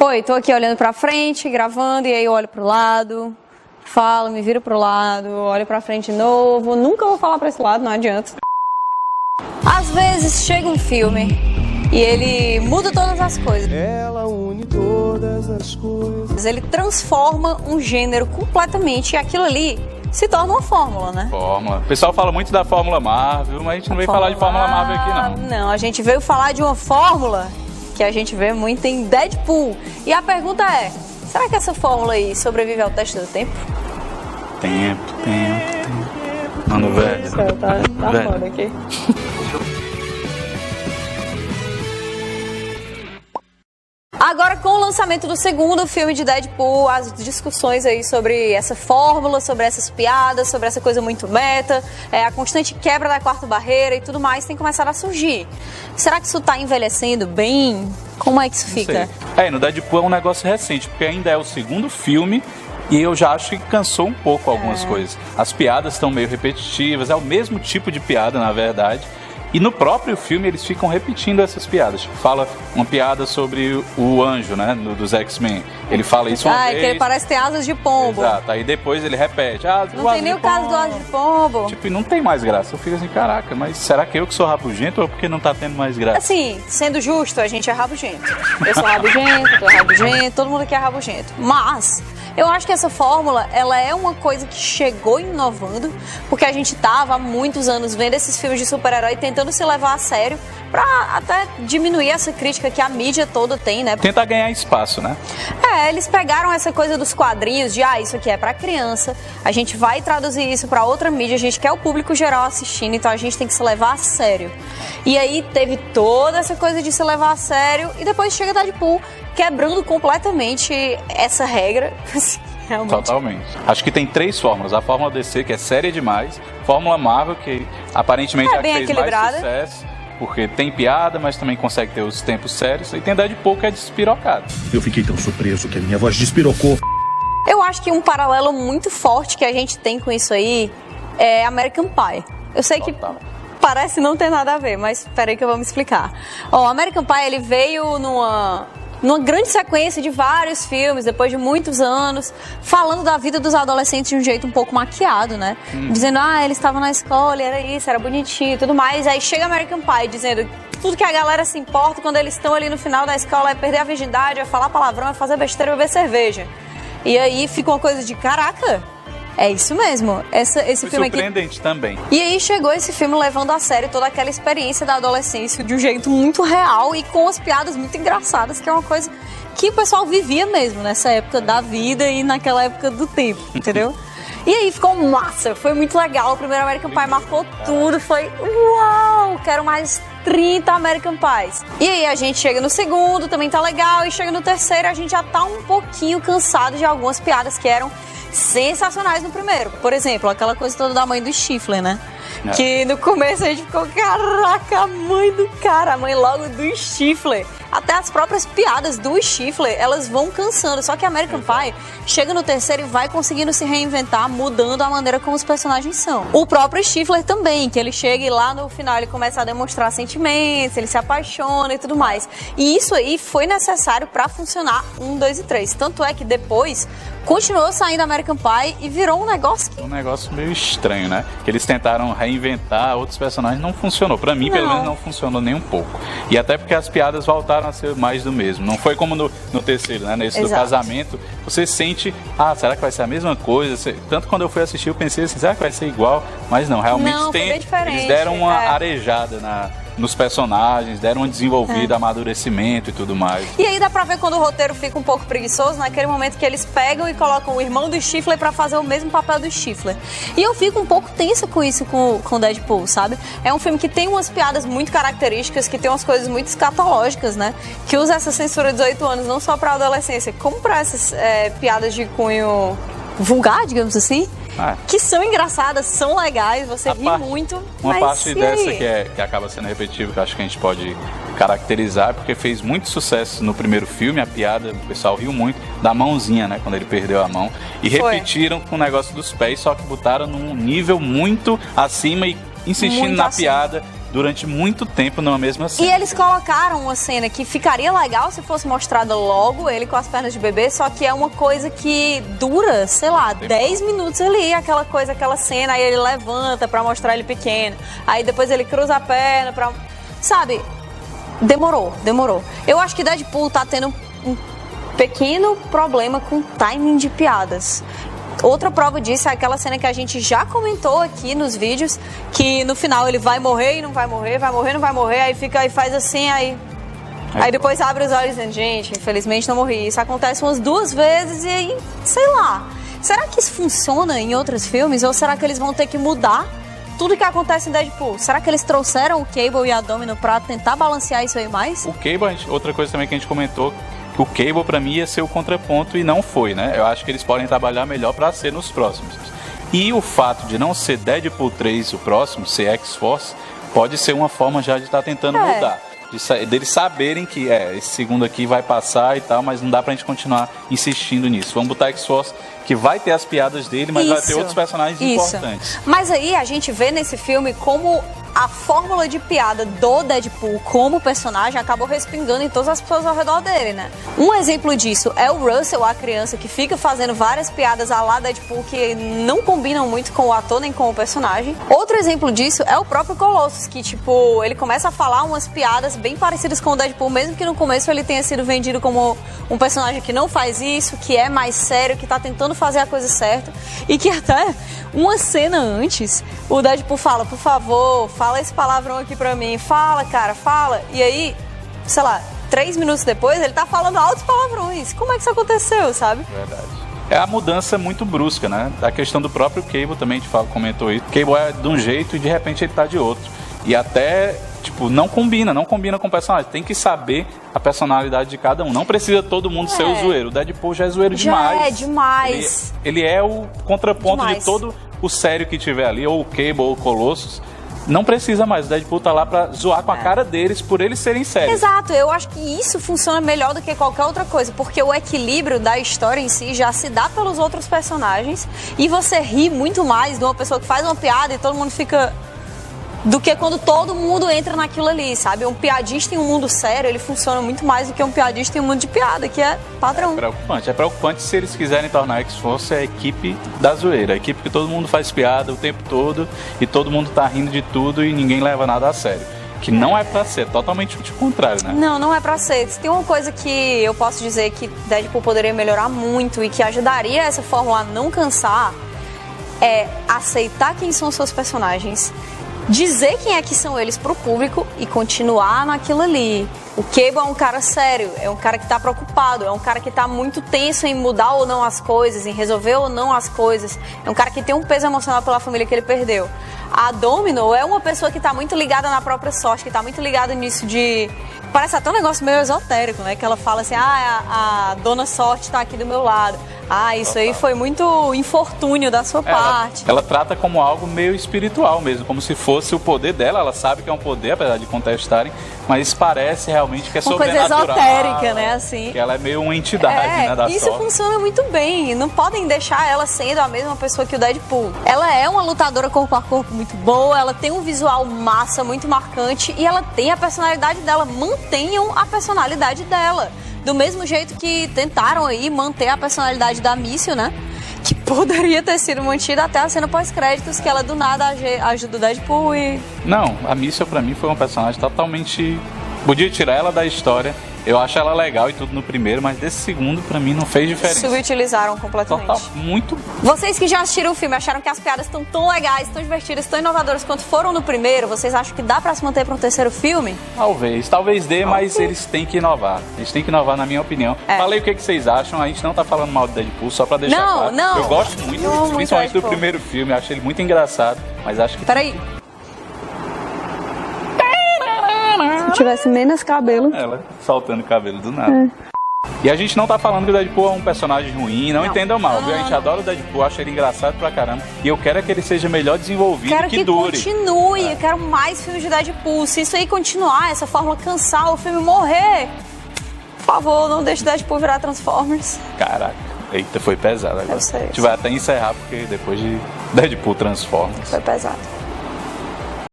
Oi, tô aqui olhando pra frente, gravando, e aí eu olho pro lado, falo, me viro pro lado, olho pra frente de novo, nunca vou falar pra esse lado, não adianta. Às vezes chega um filme e ele muda todas as coisas. Ela une todas as coisas. Ele transforma um gênero completamente e aquilo ali se torna uma fórmula, né? Fórmula. O pessoal fala muito da Fórmula Marvel, mas a gente não veio falar de Fórmula Marvel aqui, não. Não, a gente veio falar de uma fórmula que a gente vê muito em Deadpool. E a pergunta é, será que essa fórmula aí sobrevive ao teste do tempo? Tempo. Mano, velho. Tá velho. foda aqui. Agora, com o lançamento do segundo filme de Deadpool, as discussões aí sobre essa fórmula, sobre essas piadas, sobre essa coisa muito meta, a constante quebra da quarta barreira e tudo mais tem começado a surgir. Será que isso tá envelhecendo bem? Como é que isso fica? No Deadpool é um negócio recente, porque ainda é o segundo filme e eu já acho que cansou um pouco algumas coisas. As piadas estão meio repetitivas, é o mesmo tipo de piada, na verdade. E no próprio filme eles ficam repetindo essas piadas. Fala uma piada sobre o anjo, né, dos X-Men. Ele fala isso uma vez. Que ele parece ter asas de pombo. Exato, aí depois ele repete. Não tem nem o caso do asa de pombo. Tipo, não tem mais graça. Eu fico assim, caraca, mas será que eu que sou rabugento ou porque não tá tendo mais graça? Assim, sendo justo, a gente é rabugento. Eu sou rabugento, tu é rabugento, todo mundo aqui é rabugento. Mas eu acho que essa fórmula, ela é uma coisa que chegou inovando, porque a gente tava há muitos anos vendo esses filmes de super-herói tentando se levar a sério, pra até diminuir essa crítica que a mídia toda tem, né? Tentar ganhar espaço, né? Eles pegaram essa coisa dos quadrinhos de, isso aqui é pra criança, a gente vai traduzir isso pra outra mídia, a gente quer o público geral assistindo, então a gente tem que se levar a sério. E aí teve toda essa coisa de se levar a sério, e depois chega Deadpool, quebrando completamente essa regra. Realmente. Totalmente. Acho que tem 3 fórmulas. A fórmula DC, que é séria demais. Fórmula Marvel, que aparentemente é a que fez mais sucesso, porque tem piada, mas também consegue ter os tempos sérios. E tem Deadpool, que é despirocado. Eu fiquei tão surpreso que a minha voz despirocou. Eu acho que um paralelo muito forte que a gente tem com isso aí é American Pie. Eu sei que parece não ter nada a ver, mas peraí que eu vou me explicar. American Pie, ele veio numa grande sequência de vários filmes, depois de muitos anos, falando da vida dos adolescentes de um jeito um pouco maquiado, né? Dizendo, eles estavam na escola, era isso, era bonitinho e tudo mais. Aí chega American Pie dizendo tudo que a galera se importa quando eles estão ali no final da escola é perder a virgindade, é falar palavrão, é fazer besteira, é beber cerveja. E aí fica uma coisa de, caraca, é isso mesmo. Esse filme aqui... surpreendente também. E aí chegou esse filme levando a sério toda aquela experiência da adolescência de um jeito muito real e com as piadas muito engraçadas, que é uma coisa que o pessoal vivia mesmo nessa época da vida e naquela época do tempo, entendeu? E aí ficou massa, foi muito legal. O primeiro American Pie marcou tudo, foi uau, quero mais 30 American Pies. E aí a gente chega no segundo, também tá legal, e chega no terceiro a gente já tá um pouquinho cansado de algumas piadas que eram sensacionais no primeiro. Por exemplo, aquela coisa toda da mãe do Stifler, né? Que no começo a gente ficou, caraca, a mãe do cara, a mãe logo do Stifler. Até as próprias piadas do Stifler, elas vão cansando. Só que American Pie chega no terceiro e vai conseguindo se reinventar, mudando a maneira como os personagens são. O próprio Stifler também, que ele chega e lá no final ele começa a demonstrar sentimentos, ele se apaixona e tudo mais. E isso aí foi necessário pra funcionar 1, 2 e 3. Tanto é que depois continuou saindo American Pie e virou um negócio que... Um negócio meio estranho, né? Que eles tentaram reinventar outros personagens, não funcionou. Pra mim, pelo menos, não funcionou nem um pouco. E até porque as piadas voltaram a ser mais do mesmo. Não foi como no terceiro, né? Nesse do casamento, você sente, será que vai ser a mesma coisa? Tanto quando eu fui assistir, eu pensei assim, será que vai ser igual? Mas não, realmente não, tem. Eles deram uma arejada nos personagens, deram uma desenvolvida, amadurecimento e tudo mais. E aí dá pra ver quando o roteiro fica um pouco preguiçoso, naquele momento que eles pegam e colocam o irmão do Stifler pra fazer o mesmo papel do Stifler. E eu fico um pouco tensa com isso, com Deadpool, sabe? É um filme que tem umas piadas muito características, que tem umas coisas muito escatológicas, né? Que usa essa censura de 18 anos, não só pra adolescência, como pra essas piadas de cunho vulgar, digamos assim. Que são engraçadas, são legais, você ri muito. Uma parte dessa que acaba sendo repetitiva, que eu acho que a gente pode caracterizar, porque fez muito sucesso no primeiro filme, a piada, o pessoal riu muito, da mãozinha, né, quando ele perdeu a mão. E repetiram com o negócio dos pés, só que botaram num nível muito acima e insistindo na piada durante muito tempo numa mesma E cena. eles colocaram uma cena que ficaria legal se fosse mostrada logo, ele com as pernas de bebê, só que é uma coisa que dura, sei lá, 10 minutos ali, aquela coisa, aquela cena, aí ele levanta pra mostrar ele pequeno, aí depois ele cruza a perna pra... Sabe, demorou. Eu acho que Deadpool tá tendo um pequeno problema com timing de piadas. Outra prova disso é aquela cena que a gente já comentou aqui nos vídeos, que no final ele vai morrer e não vai morrer, vai morrer e não vai morrer, aí fica e faz assim, aí depois abre os olhos dizendo, gente, infelizmente não morri. Isso acontece umas 2 vezes e aí, sei lá. Será que isso funciona em outros filmes ou será que eles vão ter que mudar tudo que acontece em Deadpool? Será que eles trouxeram o Cable e a Domino pra tentar balancear isso aí mais? O Cable, outra coisa também que a gente comentou, que o Cable pra mim ia ser o contraponto e não foi, né? Eu acho que eles podem trabalhar melhor pra ser nos próximos. E o fato de não ser Deadpool 3 o próximo, ser X-Force, pode ser uma forma já de estar tentando mudar. Deles saberem que esse segundo aqui vai passar e tal, mas não dá pra gente continuar insistindo nisso. Vamos botar X-Force, que vai ter as piadas dele, mas vai ter outros personagens importantes. Mas aí a gente vê nesse filme como a fórmula de piada do Deadpool como personagem acabou respingando em todas as pessoas ao redor dele, né? Um exemplo disso é o Russell, a criança que fica fazendo várias piadas à la Deadpool que não combinam muito com o ator nem com o personagem. Outro exemplo disso é o próprio Colossus, que tipo, ele começa a falar umas piadas bem parecidas com o Deadpool, mesmo que no começo ele tenha sido vendido como um personagem que não faz isso, que é mais sério, que tá tentando fazer a coisa certa, e que até uma cena antes, o Deadpool fala, por favor, fala esse palavrão aqui pra mim, fala, cara, fala. E aí, sei lá, 3 minutos depois, ele tá falando altos palavrões. Como é que isso aconteceu, sabe? Verdade. É a mudança muito brusca, né? A questão do próprio Cable também, a gente comentou isso. O Cable é de um jeito e de repente ele tá de outro. E até, tipo, não combina com o personagem. Tem que saber a personalidade de cada um. Não precisa todo mundo ser o zoeiro. O Deadpool já é zoeiro demais. Já é demais. Ele é o contraponto demais. de todo o sério que tiver ali, ou o Cable, ou o Colossus. Não precisa mais, o Deadpool tá lá pra zoar com a cara deles por eles serem sérios. Exato, eu acho que isso funciona melhor do que qualquer outra coisa, porque o equilíbrio da história em si já se dá pelos outros personagens e você ri muito mais de uma pessoa que faz uma piada e todo mundo fica... do que quando todo mundo entra naquilo ali, sabe? Um piadista em um mundo sério, ele funciona muito mais do que um piadista em um mundo de piada, que é padrão. É preocupante se eles quiserem tornar a X-Force a equipe da zoeira, a equipe que todo mundo faz piada o tempo todo e todo mundo tá rindo de tudo e ninguém leva nada a sério. Que não é pra ser, totalmente o contrário, né? Não é pra ser. Se tem uma coisa que eu posso dizer que Deadpool poderia melhorar muito e que ajudaria essa fórmula a não cansar, é aceitar quem são os seus personagens, dizer quem é que são eles pro público e continuar naquilo ali. O Cable é um cara sério, é um cara que tá preocupado, é um cara que tá muito tenso em mudar ou não as coisas, em resolver ou não as coisas. É um cara que tem um peso emocional pela família que ele perdeu. A Domino é uma pessoa que tá muito ligada na própria sorte, que tá muito ligada nisso de... Parece até um negócio meio esotérico, né? Que ela fala assim, a dona sorte tá aqui do meu lado. Isso aí foi muito infortúnio da sua parte. Ela trata como algo meio espiritual mesmo, como se fosse o poder dela. Ela sabe que é um poder, apesar de contestarem, mas parece realmente que é sobrenatural. Uma coisa esotérica, né? Assim. Que ela é meio uma entidade, né, da isso sorte. Funciona muito bem. Não podem deixar ela sendo a mesma pessoa que o Deadpool. Ela é uma lutadora corpo a corpo muito boa, ela tem um visual massa, muito marcante, e ela tem a personalidade dela. Mantenham a personalidade dela. Do mesmo jeito que tentaram aí manter a personalidade da Míssil, né? Que poderia ter sido mantida até a cena pós-créditos, que ela do nada ajuda o Deadpool e... Não, a Míssil pra mim foi uma personagem totalmente... Podia tirar ela da história. Eu acho ela legal e tudo no primeiro, mas desse segundo, pra mim, não fez diferença. Subutilizaram completamente. Total, muito. Vocês que já assistiram o filme, acharam que as piadas estão tão legais, tão divertidas, tão inovadoras quanto foram no primeiro, vocês acham que dá pra se manter pra um terceiro filme? Talvez dê, mas eles têm que inovar. Eles têm que inovar, na minha opinião. Falei o que vocês acham, a gente não tá falando mal do Deadpool, só pra deixar claro. Não. Eu gosto muito, principalmente do primeiro filme, eu achei ele muito engraçado, mas acho que... Peraí. Se tivesse menos cabelo. Ela soltando cabelo do nada. E a gente não tá falando que o Deadpool é um personagem ruim, não entendam mal, viu? A gente adora o Deadpool, acha ele engraçado pra caramba. E eu quero que ele seja melhor desenvolvido e que dure. Continue, eu quero mais filmes de Deadpool. Se isso aí continuar, essa fórmula cansar, o filme morrer, por favor, não deixe o Deadpool virar Transformers. Caraca, eita, foi pesado agora. A gente vai até encerrar, porque depois de Deadpool Transformers. Foi pesado.